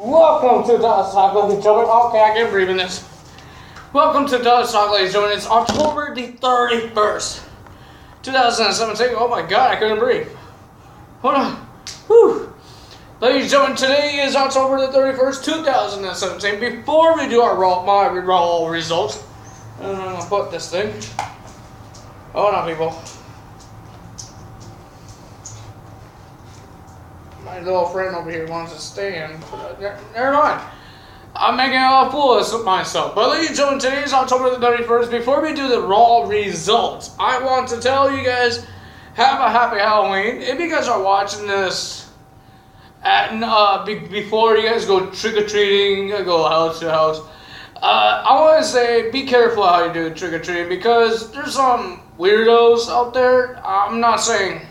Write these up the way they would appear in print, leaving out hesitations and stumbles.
Welcome to Dust Talk, ladies and gentlemen. Okay, I can't breathe in this. Welcome to Dust Talk, ladies and gentlemen. It's October the 31st, 2017. Oh my god, I couldn't breathe. Hold on. Whew. Ladies and gentlemen, today is October the 31st, 2017. Before we do our raw results, I'm going to put this thing. Hold on, people. My little friend over here wants to stay in. Never mind. I'm making a fool of myself. But ladies and gentlemen, today is October the 31st. Before we do the raw results, I want to tell you guys, have a happy Halloween. If you guys are watching this before you guys go trick-or-treating, go house to house, I want to say be careful how you do trick-or-treating because there's some weirdos out there. I'm not saying...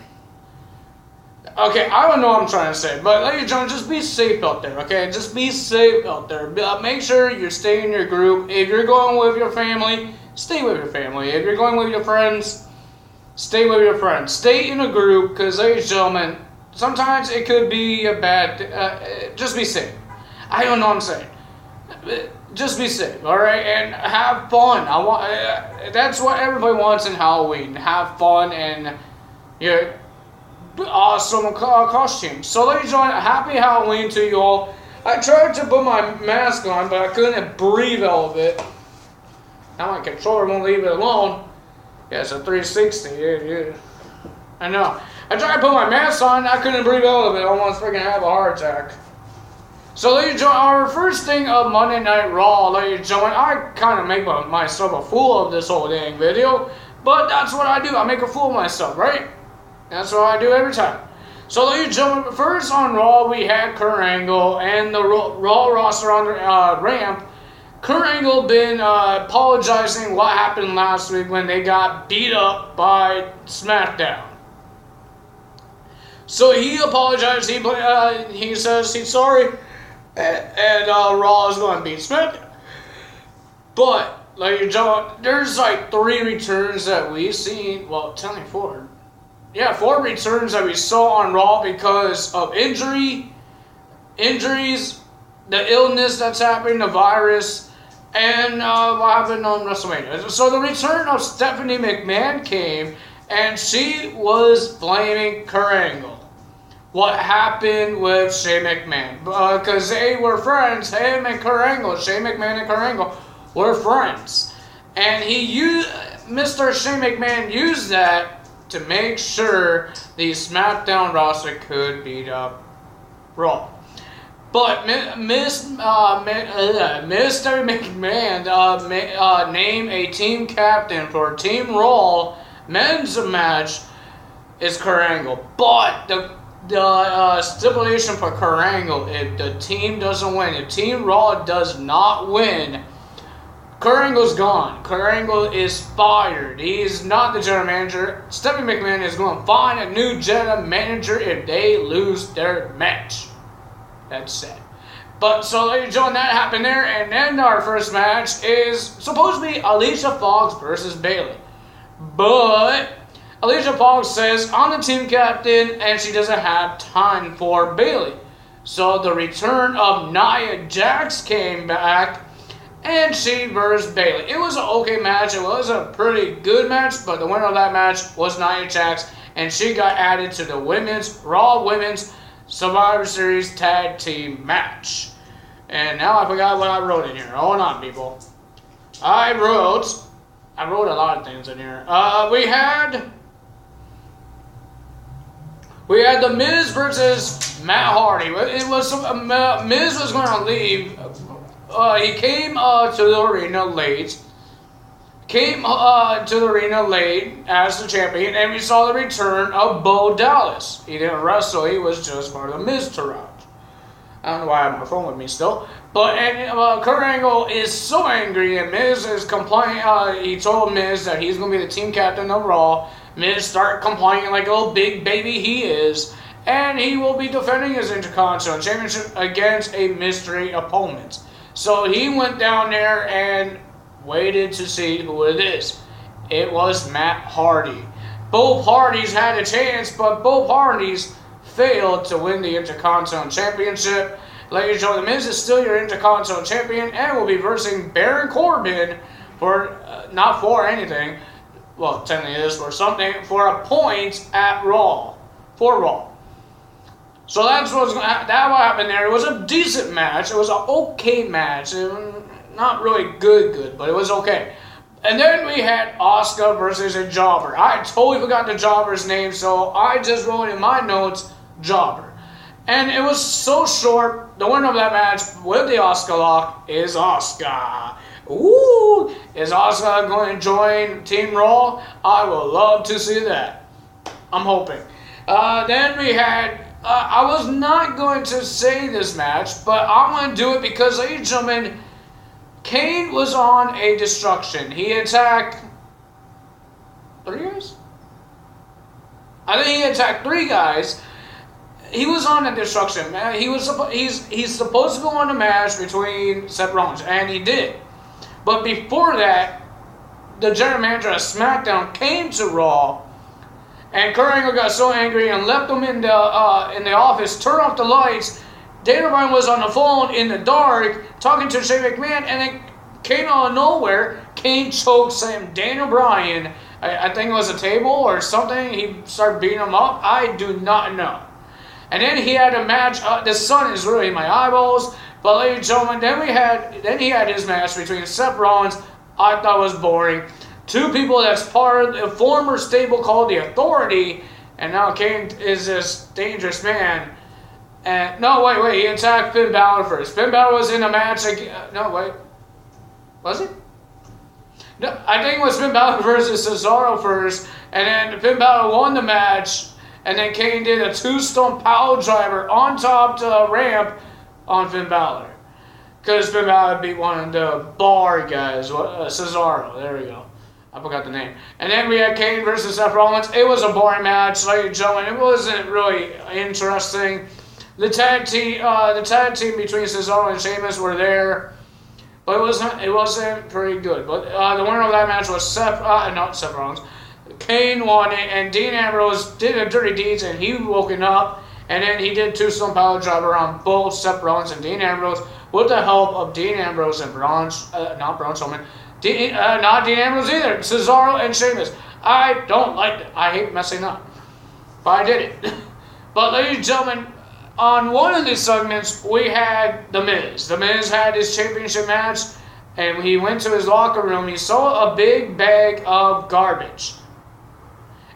Okay, I don't know what I'm trying to say, but ladies and gentlemen, just be safe out there, okay? Just be safe out there. Make sure you stay in your group. If you're going with your family, stay with your family. If you're going with your friends, stay with your friends. Stay in a group, because ladies and gentlemen, sometimes it could be a bad... just be safe. I don't know what I'm saying. Just be safe, alright? And have fun. That's what everybody wants in Halloween. Have fun and... awesome costumes. So ladies and gentlemen, happy Halloween to you all. I tried to put my mask on, but I couldn't breathe out of it. Now my controller won't leave it alone. Yeah, it's a 360. Yeah. I know. I tried to put my mask on, I couldn't breathe out of it. I almost freaking have a heart attack. So ladies and gentlemen, our first thing of Monday Night Raw, ladies and gentlemen, I kind of make myself a fool of this whole dang video, but that's what I do. I make a fool of myself, right? That's what I do every time. So, ladies and gentlemen, first on Raw, we had Kurt Angle and the Raw roster on the ramp. Kurt Angle been apologizing what happened last week when they got beat up by SmackDown. So he apologized. He says he's sorry, and Raw is going to beat SmackDown. But, ladies and gentlemen, there's like 3 returns that we've seen. Well, tell me 4. Yeah, 4 returns that we saw on Raw because of injuries, the illness that's happening, the virus, and what happened on WrestleMania. So the return of Stephanie McMahon came, and she was blaming Kurt Angle. What happened with Shane McMahon? Because they were friends, him and Kurt Angle, Shane McMahon and Kurt Angle were friends. And Mr. Shane McMahon used that to make sure the SmackDown roster could beat up Raw. But Miss Stephanie McMahon named a team captain for Team Raw men's match is Kurt Angle. But the stipulation for Kurt Angle, if the team doesn't win, if Team Raw does not win, Kurt Angle's gone. Kurt Angle is fired. He's not the general manager. Stephanie McMahon is going to find a new general manager if they lose their match. That's sad. But so, ladies and gentlemen, that happened there. And then our first match is supposed to be Alicia Fox versus Bayley. But Alicia Fox says, I'm the team captain, and she doesn't have time for Bayley. So the return of Nia Jax came back, and she versus Bayley. It was an okay match. It was a pretty good match, but the winner of that match was Nia Jax, and she got added to the Raw Women's Survivor Series Tag Team match. And now I forgot what I wrote in here. Hold on, people. I wrote a lot of things in here. We had The Miz versus Matt Hardy. It was Miz was going to leave. He came to the arena late. As the champion, and we saw the return of Bo Dallas. He didn't wrestle; he was just part of the Miz entourage. I don't know why I have my phone with me still. But Kurt Angle is so angry, and Miz is complaining. He told Miz that he's going to be the team captain of Raw. Miz started complaining like a little big baby he is, and he will be defending his Intercontinental Championship against a mystery opponent. So he went down there and waited to see who it is. It was Matt Hardy. Both parties had a chance, but both parties failed to win the Intercontinental Championship. Ladies and gentlemen, The Miz is still your Intercontinental Champion and will be versing Baron Corbin for, not for anything, well, technically it is for something, for a point at Raw, for Raw. So that what happened there. It was a decent match. It was an okay match. Not really good, but it was okay. And then we had Asuka versus a jobber. I totally forgot the jobber's name, so I just wrote in my notes, jobber. And it was so short. The winner of that match with the Asuka lock is Asuka. Ooh! Is Asuka going to join Team Raw? I would love to see that. I'm hoping. Then we had... I was not going to say this match, but I'm going to do it because, ladies and gentlemen, Kane was on a destruction. He attacked 3 guys? I think he attacked 3 guys. He was on a destruction, man. He's supposed to go on a match between Seth Rollins, and he did. But before that, the general manager of SmackDown came to Raw, and Kurt Angle got so angry and left him in the office, turned off the lights. Daniel Bryan was on the phone in the dark talking to Shane McMahon, and then came out of nowhere. Kane choked Daniel Bryan. I think it was a table or something. He started beating him up. I do not know. And then he had a match. The sun is really in my eyeballs. But ladies and gentlemen, then he had his match between Seth Rollins. I thought was boring. 2 people that's part of the former stable called The Authority, and now Kane is this dangerous man. And no, wait, he attacked Finn Balor first. Finn Balor was in a match again. No, wait. Was it? No, I think it was Finn Balor versus Cesaro first, and then Finn Balor won the match, and then Kane did a 2-stone power driver on top to the ramp on Finn Balor. Because Finn Balor beat one of the bar guys, Cesaro. There we go. I forgot the name. And then we had Kane versus Seth Rollins. It was a boring match, ladies and gentlemen. It wasn't really interesting. The tag team between Cesaro and Sheamus were there, but it wasn't pretty good. But the winner of that match was Seth Rollins. Kane won it, and Dean Ambrose did a dirty deeds, and he woken up, and then he did 2-stone power driver on both Seth Rollins and Dean Ambrose with the help of Dean Ambrose and not Dean Ambrose either. Cesaro and Sheamus. I don't like it. I hate messing up. But I did it. But ladies and gentlemen, on one of these segments, we had The Miz. The Miz had his championship match, and when he went to his locker room, he saw a big bag of garbage.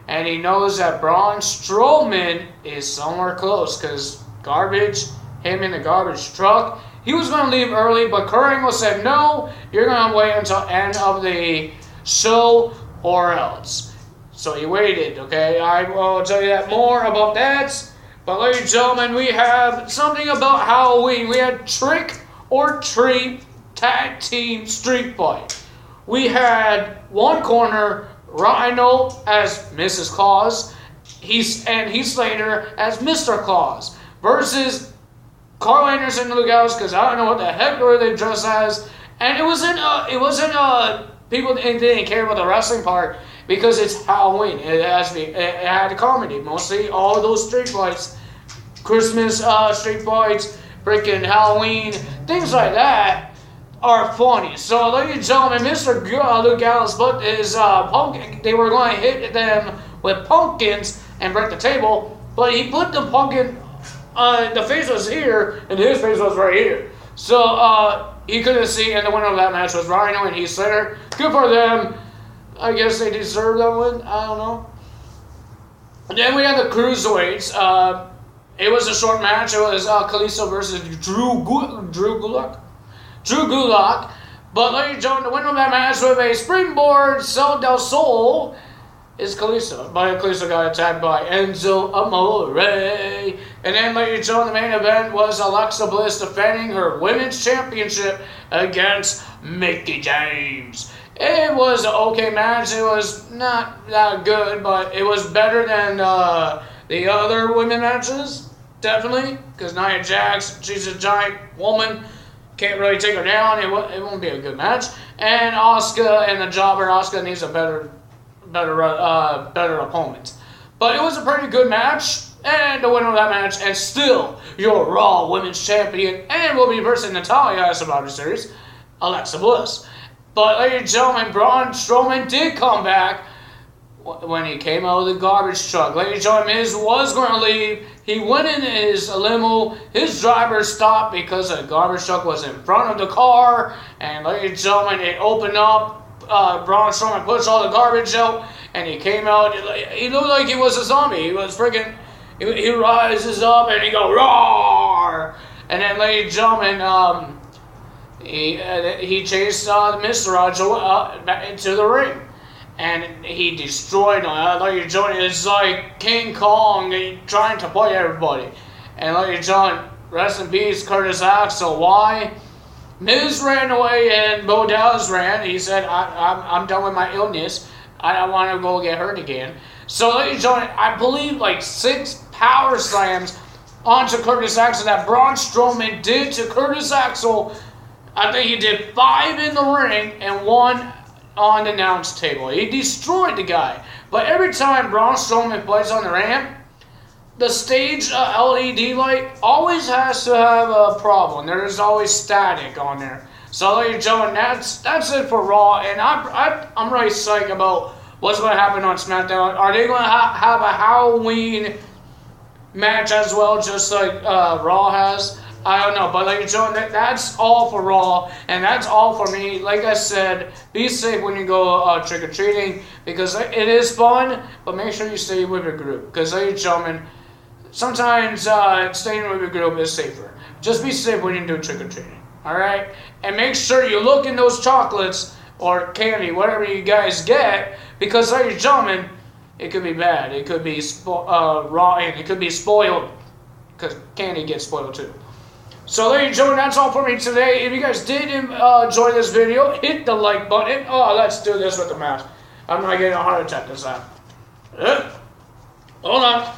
And he knows that Braun Strowman is somewhere close, because him in the garbage truck. He was going to leave early, but Kurt Angle said, no, you're going to wait until the end of the show or else. So he waited, okay? I will tell you that more about that. But ladies and gentlemen, we have something about Halloween. We had Trick or Treat Tag Team Street Fight. We had one corner, Rhino as Mrs. Claus, and Heath Slater as Mr. Claus, versus Carl Anderson and Luke Gallows, because I don't know what the heck were they dressed as. And it wasn't people didn't care about the wrestling part, because it's Halloween. It had a comedy. Mostly all of those street fights, Christmas street fights, freaking Halloween, things like that are funny. So, ladies and gentlemen, Mr. Luke Gallows put his pumpkin. They were going to hit them with pumpkins and break the table, but he put the pumpkin. The face was here, and his face was right here. So, he couldn't see, and the winner of that match was Rhino and Heath Slater. Good for them. I guess they deserve that win. I don't know. And then we had the Cruiserweights. It was a short match. It was Kalisto versus Drew Gulak. But ladies and gentlemen, the winner of that match with a springboard Cell del Sol is Kalisto. But Kalisto got attacked by Enzo Amore. And then, ladies and gentlemen, the main event was Alexa Bliss defending her women's championship against Mickie James. It was an okay match. It was not that good, but it was better than the other women matches, definitely. Because Nia Jax, she's a giant woman, can't really take her down. It won't be a good match. And Asuka and the jobber, Asuka needs a better opponent. But it was a pretty good match. and the winner of that match, and still your Raw Women's Champion, and will be versing Natalya at Survivor Series, Alexa Bliss. But ladies and gentlemen, Braun Strowman did come back when he came out of the garbage truck. Ladies and gentlemen, Miz was going to leave. He went in his limo. His driver stopped because the garbage truck was in front of the car. And ladies and gentlemen, it opened up. Braun Strowman pushed all the garbage out, and he came out. He looked like he was a zombie. He was freaking. He rises up and he go roar. And then, ladies and gentlemen, he chased Mr. Roger back into the ring. And he destroyed him. Ladies and gentlemen, it's like King Kong trying to play everybody. And ladies and gentlemen, rest in peace, Curtis Axel. Why? Miz ran away and Bo Dallas ran. He said, I'm done with my illness. I don't want to go get hurt again. So ladies and gentlemen, I believe like 6 power slams onto Curtis Axel that Braun Strowman did to Curtis Axel. I think he did 5 in the ring and 1 on the announce table. He destroyed the guy. But every time Braun Strowman plays on the ramp, the stage LED light always has to have a problem. There's always static on there. So ladies and gentlemen, that's it for Raw. And I'm really psyched about what's going to happen on SmackDown. Are they going to have a Halloween match as well, just like Raw has? I don't know, but ladies and gentlemen, that's all for Raw, and that's all for me. Like I said, be safe when you go trick-or-treating, because it is fun, but make sure you stay with your group. Because ladies and gentlemen, sometimes staying with your group is safer. Just be safe when you do trick-or-treating, alright? And make sure you look in those chocolates or candy, whatever you guys get, because ladies and gentlemen, it could be bad. It could be raw, and it could be spoiled, because candy gets spoiled too. So ladies and gentlemen, that's all for me today. If you guys did enjoy this video, hit the like button. Oh, let's do this with the mask. I'm not getting a heart attack this time. Hold on.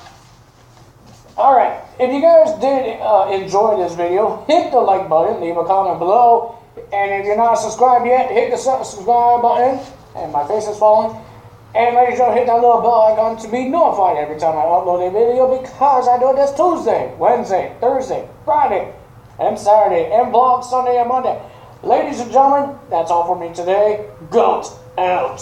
Alright, if you guys did enjoy this video, hit the like button, leave a comment below. And if you're not subscribed yet, hit the subscribe button. And my face is falling. And ladies and gentlemen, hit that little bell icon to be notified every time I upload a video, because I do this Tuesday, Wednesday, Thursday, Friday, and Saturday, and vlog Sunday and Monday. Ladies and gentlemen, that's all for me today. Goat out.